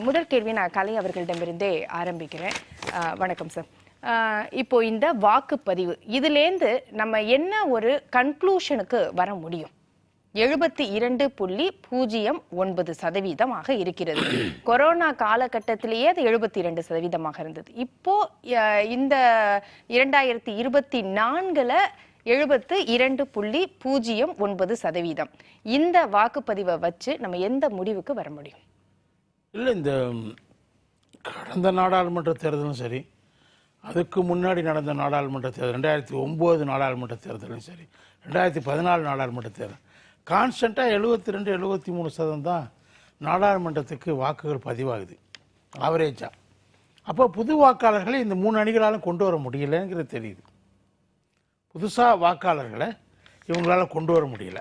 முதல் கேள்வி நான் கலை அவர்களிடமிருந்தே ஆரம்பிக்கிறேன். வணக்கம் சார். இப்போ இந்த வாக்குப்பதிவு இதிலேருந்து நம்ம என்ன ஒரு கன்க்ளூஷனுக்கு வர முடியும்? 72.09% இருக்கிறது. கொரோனா காலகட்டத்திலேயே அது 72% இருந்தது. இப்போ இந்த 2024 72.09%. இந்த வாக்குப்பதிவை வச்சு நம்ம எந்த முடிவுக்கு வர முடியும்? இல்லை, இந்த கடந்த நாடாளுமன்ற தேர்தலும் சரி, அதுக்கு முன்னாடி நடந்த நாடாளுமன்ற தேர்தல் 2009 நாடாளுமன்ற தேர்தலும் சரி, 2014 நாடாளுமன்ற தேர்தல் கான்ஸ்டண்ட்டாக 72-73% தான் நாடாளுமன்றத்துக்கு வாக்குகள் பதிவாகுது ஆவரேஜாக. அப்போ புது வாக்காளர்களை இந்த 3 அணிகளாலும் கொண்டு வர முடியலைங்கிறது தெரியுது. புதுசாக வாக்காளர்களை இவங்களால் கொண்டு வர முடியல.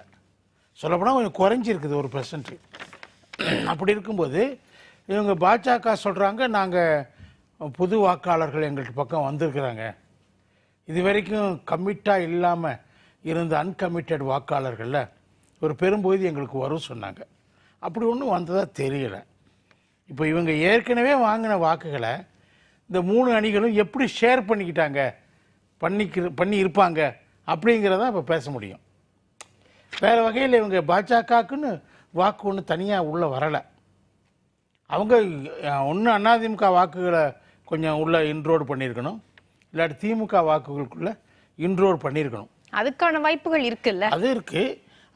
சொல்லப்போனால் கொஞ்சம் குறைஞ்சிருக்குது 1%. அப்படி இருக்கும்போது இவங்க பாஜக சொல்கிறாங்க, நாங்கள் புது வாக்காளர்கள் எங்கள்கிட்ட பக்கம் வந்திருக்கிறாங்க, இது வரைக்கும் கமிட்டாக இல்லாமல் இருந்த அன்கமிட்டட் வாக்காளர்களில் ஒரு பெரும்பகுதி எங்களுக்கு வரும் சொன்னாங்க. அப்படி ஒன்றும் வந்ததாக தெரியலை. இப்போ இவங்க ஏற்கனவே வாங்கின வாக்குகளை இந்த 3 அணிகளும் எப்படி ஷேர் பண்ணிக்கிட்டாங்க, பண்ணி இருப்பாங்க அப்படிங்கிறதான் இப்போ பேச முடியும். வேறு வகையில் இவங்க பாஜகக்குன்னு வாக்கு ஒன்று தனியாக உள்ளே வரலை. அவங்க ஒன்று அதிமுக வாக்குகளை கொஞ்சம் உள்ள இன்ரோடு பண்ணியிருக்கணும், இல்லாட்டி திமுக வாக்குகளுக்குள்ளே இன்ரோடு பண்ணியிருக்கணும். அதுக்கான வாய்ப்புகள் இருக்குல்ல? அது இருக்குது,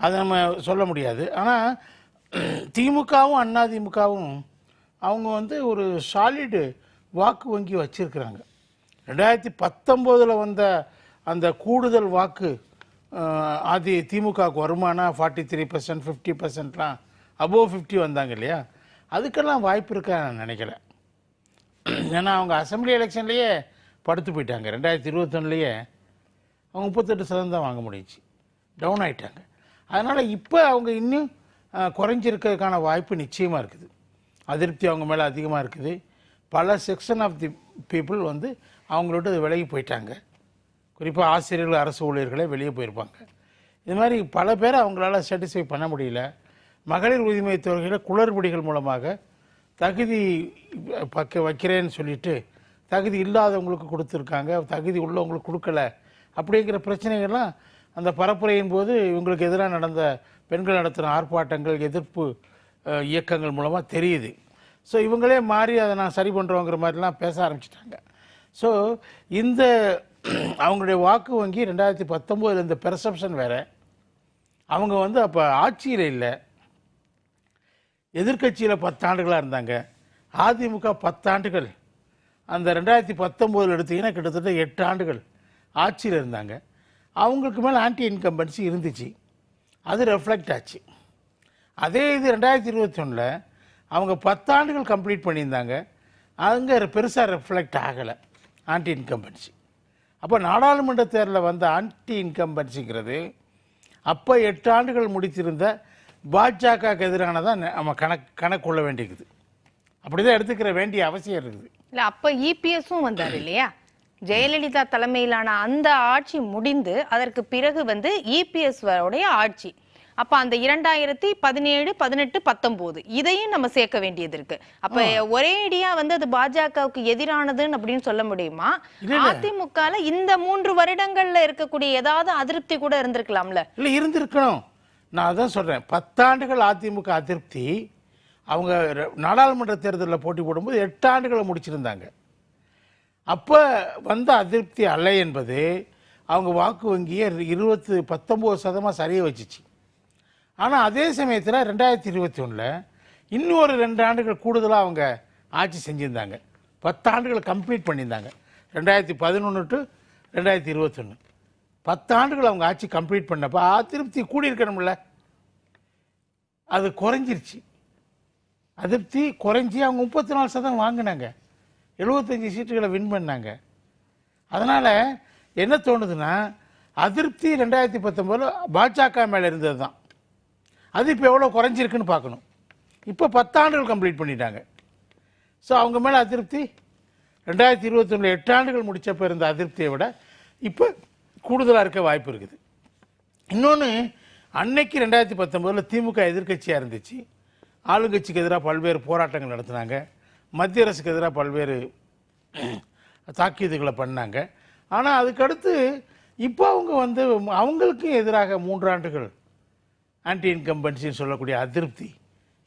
அதை நம்ம சொல்ல முடியாது. ஆனால் திமுகவும் அதிமுகவும் அவங்க ஒரு சாலிடு வாக்கு வங்கி வச்சுருக்கிறாங்க. 2019 வந்த அந்த கூடுதல் வாக்கு திமுகவுக்கு வருமானா 43%, 50%லாம் அபோவ் 50 வந்தாங்க இல்லையா, அதுக்கெல்லாம் வாய்ப்பு இருக்கா நான் நினைக்கல. ஏன்னா அவங்க அசம்பிளி எலெக்ஷன்லேயே படுத்து போயிட்டாங்க. 2021 அவங்க 38% தான் வாங்க முடிஞ்சிச்சு, டவுன் ஆகிட்டாங்க. அதனால் இப்போ அவங்க இன்னும் குறைஞ்சிருக்கிறதுக்கான வாய்ப்பு நிச்சயமாக இருக்குது. அதிருப்தி அவங்க மேலே அதிகமாக இருக்குது. பல செக்ஷன் ஆஃப் தி பீப்புள் அவங்களோட விலகி போயிட்டாங்க. குறிப்பாக ஆசிரியர்கள், அரசு ஊழியர்களே வெளியே போயிருப்பாங்க. இது மாதிரி பல பேரை அவங்களால சாட்டிஸ்ஃபை பண்ண முடியல. மகளிர் உரிமை தொகையில் குளறுபடிகள் மூலமாக தகுதி வைக்கிறேன்னு சொல்லிட்டு தகுதி இல்லாதவங்களுக்கு கொடுத்துருக்காங்க, தகுதி உள்ளவங்களுக்கு கொடுக்கல. அப்படிங்கிற பிரச்சனைகள்லாம் அந்த பரப்புரையின் போது இவங்களுக்கு எதிராக நடந்த பெண்கள் நடத்தின ஆர்ப்பாட்டங்கள், எதிர்ப்பு இயக்கங்கள் மூலமாக தெரியுது. ஸோ இவங்களே மாறி அதை நான் சரி பண்ணுறோங்கிற மாதிரிலாம் பேச ஆரம்பிச்சிட்டாங்க. ஸோ இந்த அவங்களுடைய வாக்கு வங்கி 2019 இந்த பெர்செப்ஷன் வேறு. அவங்க அப்போ ஆட்சியில் இல்லை, எதிர்கட்சியில் 10 ஆண்டுகளாக இருந்தாங்க. அதிமுக 10 ஆண்டுகள், அந்த 2019 எடுத்திங்கன்னா கிட்டத்தட்ட 8 ஆண்டுகள் ஆட்சியில் இருந்தாங்க. அவங்களுக்கு மேலே ஆன்டி இன்கம்பன்சி இருந்துச்சு, அது ரெஃப்ளெக்ட் ஆச்சு. அதே இது 2021 அவங்க 10 ஆண்டுகள் கம்ப்ளீட் பண்ணியிருந்தாங்க, அங்கே பெருசாக ரெஃப்ளெக்ட் ஆகலை ஆன்டி இன்கம்பன்சி. அப்போ நாடாளுமன்ற தேர்தலில் வந்த ஆன்டி இன்கம்பன்சிங்கிறது அப்போ 8 ஆண்டுகள் முடித்திருந்த பாஜகவுக்கு எதிரானதான் நம்ம கணக்கு கொள்ள வேண்டியிருக்குது. அப்படி தான் எடுத்துக்கிற வேண்டிய அவசியம் இருக்குது. இல்லை, அப்போ இபிஎஸும் வந்தார் இல்லையா? ஜெயலலிதா தலைமையிலான அந்த ஆட்சி முடிந்து அதற்கு பிறகு இபிஎஸ் உடைய ஆட்சி. அப்ப அந்த 2017, 18, 19 இதையும் நம்ம சேர்க்க வேண்டியது இருக்கு. அப்ப ஒரே அடியா அது பாஜகவுக்கு எதிரானதுன்னு அப்படின்னு சொல்ல முடியுமா? அதிமுகல இந்த 3 வருடங்கள்ல இருக்கக்கூடிய ஏதாவது அதிருப்தி கூட இருந்திருக்கலாம்ல? இல்ல, இருந்திருக்கணும். நான் அதான் சொல்றேன், 10 ஆண்டுகள் அதிமுக அதிருப்தி. அவங்க நாடாளுமன்ற தேர்தலில் போட்டி போடும்போது 8 ஆண்டுகளை முடிச்சிருந்தாங்க. அப்போ வந்த அதிருப்தி அல்ல என்பது அவங்க வாக்கு வங்கியை 19% சரியாக வச்சிச்சு. ஆனால் அதே சமயத்தில் 2021 இன்னொரு 2 ஆண்டுகள் கூடுதலாக அவங்க ஆட்சி செஞ்சுருந்தாங்க. 10 ஆண்டுகளை கம்ப்ளீட் பண்ணியிருந்தாங்க. 2011 to 2021 10 ஆண்டுகள் அவங்க ஆட்சி கம்ப்ளீட் பண்ணப்போ அதிருப்தி கூடியிருக்கணும்ல, அது குறைஞ்சிருச்சு. அதிருப்தி குறைஞ்சி அவங்க 34% வாங்கினாங்க, 75 சீட்டுகளை வின் பண்ணாங்க. அதனால் என்ன தோணுதுன்னா, அதிருப்தி 2019 பாஜக மேலே இருந்தது தான், அது இப்போ எவ்வளோ குறைஞ்சிருக்குன்னு பார்க்கணும். இப்போ 10 ஆண்டுகள் கம்ப்ளீட் பண்ணிட்டாங்க. ஸோ அவங்க மேலே அதிருப்தி 2021 8 ஆண்டுகள் முடித்தப்போ இருந்த அதிருப்தியை விட இப்போ கூடுதலாக இருக்க வாய்ப்பு இருக்குது. இன்னொன்று, அன்னைக்கு 2019 திமுக எதிர்கட்சியாக இருந்துச்சு, ஆளுங்கட்சிக்கு எதிராக பல்வேறு போராட்டங்கள் நடத்தினாங்க, மத்திய அரசுக்கு எதிராக பல்வேறு தாக்கீதுகளை பண்ணாங்க. ஆனால் அதுக்கடுத்து இப்போ அவங்க வந்து அவங்களுக்கும் எதிராக 3 ஆண்டுகள் ஆன்டி இன்கம்பன்சின்னு சொல்லக்கூடிய அதிருப்தி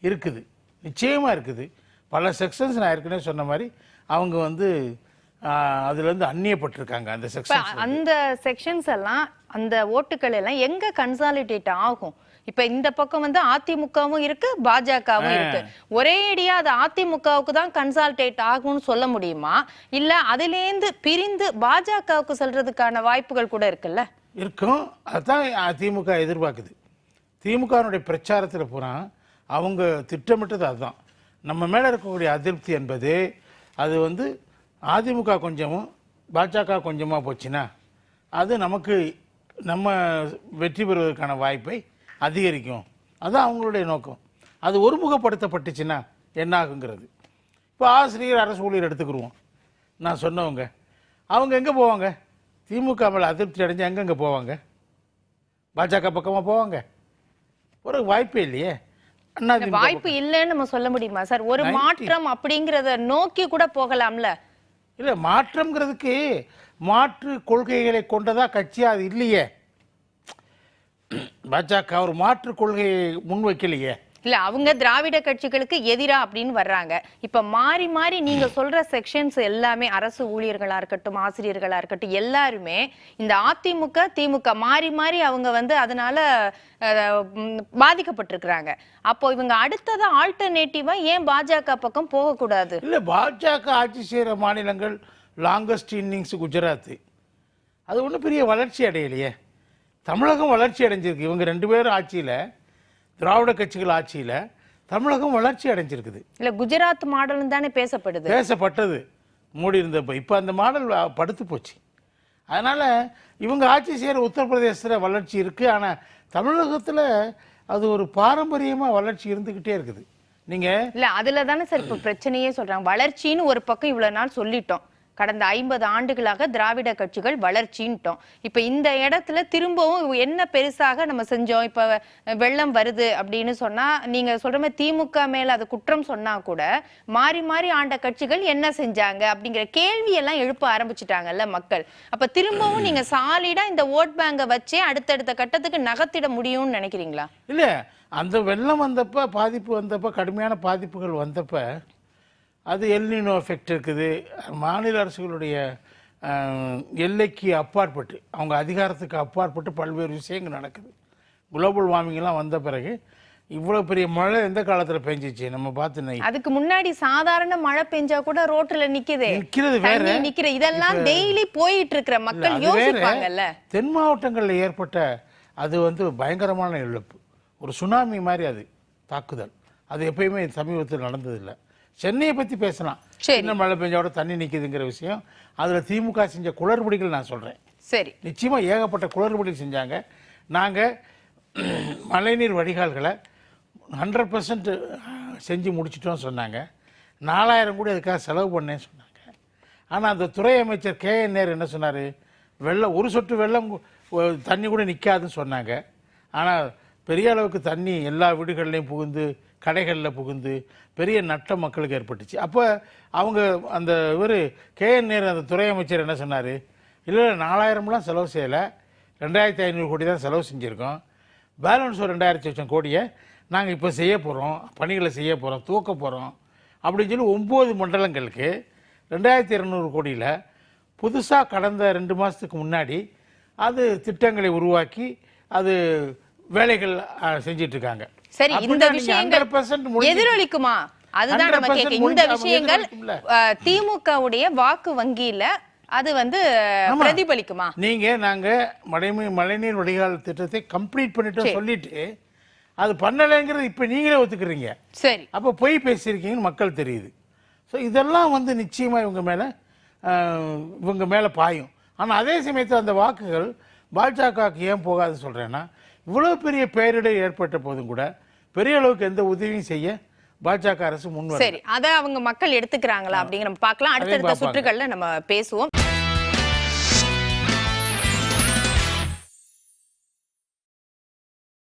இருக்குது, நிச்சயமாக இருக்குது. பல செக்ஷன்ஸ் நான் ஏற்கனவே சொன்ன மாதிரி அவங்க வந்து அதுலேருந்து அந்நியப்பட்டிருக்காங்க. அந்த செக்ஷன் அந்த செக்ஷன்ஸ் எல்லாம் அந்த ஓட்டுகள் எல்லாம் எங்க கன்சாலிடேட் ஆகும்? இப்ப இந்த பக்கம் வந்து அதிமுகவும் இருக்கு, பாஜகவும் இருக்கு. ஒரே அடியா அது அதிமுகவுக்கு தான் கன்சால்டேட் ஆகும்னு சொல்ல முடியுமா? இல்ல அதிலேந்து பிரிந்து பாஜகவுக்கு செல்றதுக்கான வாய்ப்புகள் கூட இருக்குல்ல? இருக்கும். அதுதான் திமுக எதிர்பார்க்குது. திமுகனுடைய பிரச்சாரத்தில் பூரா அவங்க திட்டமிட்டது அதுதான். நம்ம மேலே இருக்கக்கூடிய அதிருப்தி என்பது அது வந்து அதிமுக கொஞ்சமும் பாஜக கொஞ்சமாக போச்சுன்னா அது நமக்கு நம்ம வெற்றி பெறுவதற்கான வாய்ப்பை அதிகரிக்கும். அதுதான் அவங்களுடைய நோக்கம். அது ஒருமுகப்படுத்தப்பட்டுச்சுன்னா என்ன ஆகுங்கிறது. இப்போ ஆசிரியர், அரசு ஊழியர் எடுத்துக்கிடுவோம். நான் சொன்னவங்க அவங்க எங்கே போவாங்க? திமுக மேலே அதிருப்தி அடைஞ்சு எங்கெங்கே போவாங்க? பாஜக பக்கமாக போவாங்க? ஒரு வாய்ப்பே இல்லையே. வாய்ப்பு இல்லைன்னு நம்ம சொல்ல முடியுமா சார்? ஒரு மாற்றம் அப்படிங்கிறத நோக்கி கூட போகலாம்ல. இல்லை, மாற்றம்ங்கிறதுக்கு மாற்று கொள்கைகளை கொண்டதா கட்சி அது இல்லையே. பாஜக ஒரு மாற்று கொள்கையை முன்வைக்கலையே. இல்ல, அவங்க திராவிட கட்சிகளுக்கு எதிரா அப்படின்னு வர்றாங்க. இப்ப மாறி மாறி நீங்க சொல்ற செக்ஷன்ஸ் எல்லாமே அரசு ஊழியர்களா இருக்கட்டும், ஆசிரியர்களா இருக்கட்டும், எல்லாருமே இந்த அதிமுக திமுக மாறி மாறி அவங்க வந்து அதனால பாதிக்கப்பட்டிருக்கிறாங்க. அப்போ இவங்க அடுத்ததா ஆல்டர்னேட்டிவா ஏன் பாஜக பக்கம் போகக்கூடாது? இல்ல, பாஜக ஆட்சி செய்யற மாநிலங்கள் லாங்கஸ்ட் இன்னிங்ஸ் குஜராத், அது ஒன்றும் பெரிய வளர்ச்சி அடையலையே. தமிழகம் வளர்ச்சி அடைஞ்சிருக்கு. இவங்க 2 பேரும் ஆட்சியில், திராவிட கட்சிகள் ஆட்சியில் தமிழகம் வளர்ச்சி அடைஞ்சிருக்குது. இல்ல, குஜராத் மாடல் தானே பேசப்பட்டது மோடி இருந்தப்ப. இப்போ அந்த மாடல் படுத்து போச்சு. அதனால இவங்க ஆட்சி செய்கிற உத்தரப்பிரதேசத்தில் வளர்ச்சி இருக்கு. ஆனால் தமிழகத்தில் அது ஒரு பாரம்பரியமாக வளர்ச்சி இருந்துகிட்டே இருக்குது. நீங்க இல்ல, அதுல தானே சார் இப்ப பிரச்சனையே சொல்றாங்க. வளர்ச்சின்னு ஒரு பக்கம் இவ்வளவு நாள் சொல்லிட்டோம், கடந்த 50 ஆண்டுகளாக திராவிட கட்சிகள் வளர்ச்சின்ட்டோம். இப்ப இந்த இடத்துல திரும்பவும் என்ன பெருசாக நம்ம செஞ்சோம்? இப்ப வெள்ளம் வருது அப்படின்னு சொன்னா நீங்க சொல்ற மாதிரி திமுக மேல அது குற்றம் சொன்னா கூட மாறி மாறி ஆண்ட கட்சிகள் என்ன செஞ்சாங்க அப்படிங்கிற கேள்வி எல்லாம் எழுப்ப ஆரம்பிச்சுட்டாங்கல்ல மக்கள். அப்ப திரும்பவும் நீங்க சாலிடா இந்த ஓட் பேங்கை வச்சே அடுத்தடுத்த கட்டத்துக்கு நகர்த்திட முடியும்னு நினைக்கிறீங்களா? இல்ல, அந்த வெள்ளம் வந்தப்ப, பாதிப்பு வந்தப்ப, கடுமையான பாதிப்புகள் வந்தப்ப அது எல்னினோ எஃபெக்ட் இருக்குது. மாநில அரசுகளுடைய எல்லைக்கு அப்பாற்பட்டு, அவங்க அதிகாரத்துக்கு அப்பாற்பட்டு பல்வேறு விஷயங்கள் நடக்குது. குளோபல் வார்மிங்லாம் வந்த பிறகு இவ்வளோ பெரிய மழை எந்த காலத்தில் பெஞ்சிச்சு நம்ம பார்த்து? அதுக்கு முன்னாடி சாதாரண மழை பெஞ்சா கூட ரோட்ல நிக்கிறது வேற, இதெல்லாம் டெய்லி போயிட்டு இருக்கிற மக்கள் யோசிப்பாங்கல்ல. தென் மாவட்டங்களில் ஏற்பட்ட அது வந்து பயங்கரமான இழப்பு, ஒரு சுனாமி மாதிரி அது தாக்குதல். அது எப்பயுமே சமீபத்தில் நடந்ததில்லை. சென்னையை பற்றி பேசலாம். சின்ன மழை பெஞ்சோட தண்ணி நிற்குதுங்கிற விஷயம், அதில் திமுக செஞ்ச குளறுபடிகள் நான் சொல்கிறேன். சரி, நிச்சயமாக ஏகப்பட்ட குளறுபடிகள் செஞ்சாங்க. நாங்கள் மழைநீர் வடிகால்களை 100% செஞ்சு முடிச்சிட்டோம் சொன்னாங்க. 4000 கூட அதுக்காக செலவு பண்ணேன்னு சொன்னாங்க. ஆனால் அந்த துறை அமைச்சர் KN நேரு என்ன சொன்னார்? வெள்ளம், ஒரு சொட்டு வெள்ளம் தண்ணி கூட நிற்காதுன்னு சொன்னாங்க. ஆனால் பெரிய அளவுக்கு தண்ணி எல்லா வீடுகள்லையும் புகுந்து, கடைகளில் புகுந்து பெரிய நட்டம் மக்களுக்கு ஏற்பட்டுச்சு. அப்போ அவங்க அந்த இவர் KN நேரு அந்த துறை அமைச்சர் என்ன சொன்னார்? இல்லை, 4000லாம் செலவு செய்யலை, 2500 கோடி தான் செலவு செஞ்சுருக்கோம். பேலன்ஸ் ஒரு 2000 கோடியை நாங்கள் இப்போ செய்ய போகிறோம், பணிகளை செய்ய போகிறோம், தூக்க போகிறோம் அப்படின்னு சொல்லி 9 மண்டலங்களுக்கு 2200 கோடியில் புதுசாக கடந்த 2 மாதத்துக்கு முன்னாடி அது திட்டங்களை உருவாக்கி அது வேலைகள் செஞ்சிட்டு இருக்காங்க. சரி, இந்த விஷயங்கள் எதிரொலிக்குமா? அதுதான் நம்ம கேட்க. இந்த விஷயங்கள் திமுகவுடைய வாக்கு வங்கியில அது வந்து பிரதிபலிக்குமா? நாங்க மழைநீர் வடிகால் திட்டத்தை கம்ப்ளீட் பண்ணிட்டோம் சொல்லிட்டு அது பண்ணலைங்கிறது இப்ப நீங்களே ஒத்துக்கிறீங்க. சரி, அப்ப போய் பேசியிருக்கீங்கன்னு மக்கள் தெரியுது. ஸோ இதெல்லாம் வந்து நிச்சயமா இவங்க மேல பாயும். ஆனா அதே சமயத்தில் அந்த வாக்குகள் பாஜகவுக்கு ஏன் போகாது சொல்றேன்னா, இவ்வளவு பெரிய பேரிடர் ஏற்பட்ட போதும் கூட பெரிய அளவுக்கு எந்த உதவியும் செய்ய பாஜக அரசு முன்வரல. சரி, அதை அவங்க மக்கள் எடுத்துக்கிறாங்களா அப்படிங்கிற நம்ம பார்க்கலாம். அடுத்தடுத்த சுற்றுகள்ல நம்ம பேசுவோம்.